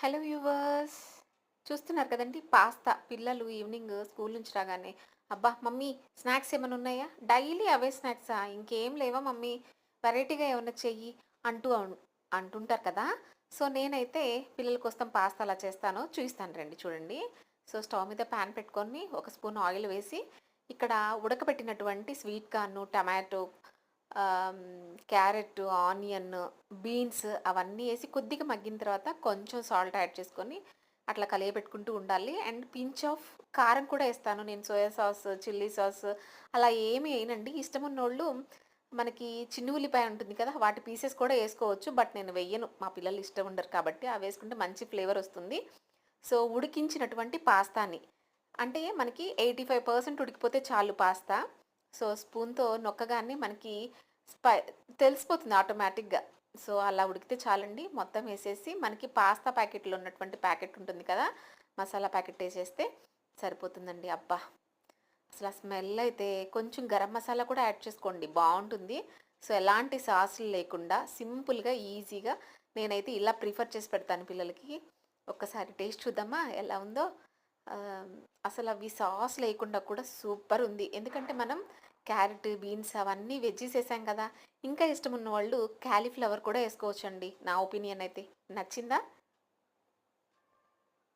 Hello viewers. చూస్తున్నారు కదండీ pasta. పిల్లలు ఈవినింగ్ స్కూల్ నుంచి రాగానే, "అబ్బా! మమ్మీ స్నాక్స్ ఏమైనా ఉన్నాయా? డైలీ అవే స్నాక్సా? ఇంకేం లేవా మమ్మీ? వెరైటీగా ఏమన్నా చెయ్యి" అంటూ అంటుంటారు కదా! సో, నేనైతే పిల్లల కోసం పాస్తా ఎలా చేస్తానో చూయిస్తాను రండి చూడండి. సో, స్టవ్ మీద పాన్ పెట్టుకొని ఒక స్పూన్ ఆయిల్ వేసి, ఇక్కడ ఉడకబెట్టినటువంటి sweet corn, tomato, carrot, onion, beans అవన్నీ ఏసి కొద్దిగా మగ్గిన తర్వాత కొంచెం సాల్ట్ యాడ్ చేసుకొని అట్లా కలియబెట్టుకుంటూ ఉండాలి. అండ్ పించ్ ఆఫ్ కారం కూడా ఏస్తాను. నేను సోయా సాస్, చిల్లీ సాస్ అలా ఏమి ఎయనండి. ఇష్టమున్నోళ్ళు మనకి చిన్న ఉల్లిపాయ ఉంటుంది కదా! వాటి పీసెస్ కూడా ఏసుకోవచ్చు. బట్ నేను వెయ్యను. మా పిల్లలు ఇష్టం ఉండరు కాబట్టి అవేసుకుంటే మంచి ఫ్లేవర్ వస్తుంది. సో, ఉడికించినటువంటి పాస్తాని అంటే మనకి 85% ఉడికిపోతే చాలు పాస్తా. సో, స్పూన్‌తో నొక్కగానే మనకి స్పై తెలిసిపోతుంది ఆటోమేటిక్‌గా. సో, అలా ఉడికితే చాలండి. మొత్తం ఏసేసి మనకి పాస్తా ప్యాకెట్‌లో ఉన్నటువంటి ప్యాకెట్ ఉంటుంది కదా! మసాలా ప్యాకెట్ ఏసేస్తే సరిపోతుందండి. అబ్బా! అసలు ఆ స్మెల్ అయితే కొంచెం గరం మసాలా కూడా యాడ్ చేసుకోండి బావుంటుంది. సో, ఎలాంటి సాసులు లేకుండా సింపుల్‌గా, ఈజీగా నేనైతే ఇలా ప్రిఫర్ చేసి పెడతాను పిల్లలకి. ఒక్కసారి టేస్ట్ చూద్దామా ఎలా ఉందో? ఆహ్, అసలవి సాస్ లేకుండా కూడా సూపరుంది. ఎందుకంటే మనం క్యారెట్, బీన్స్ అవన్నీ వెజ్జీస్ ఏసాం కదా! ఇంకా ఇష్టమున్న వాళ్ళు కాలీఫ్లవర్ కూడా ఏసుకోవచ్చండి. నా ఒపీనియన్ అయితే. నచ్చిందా?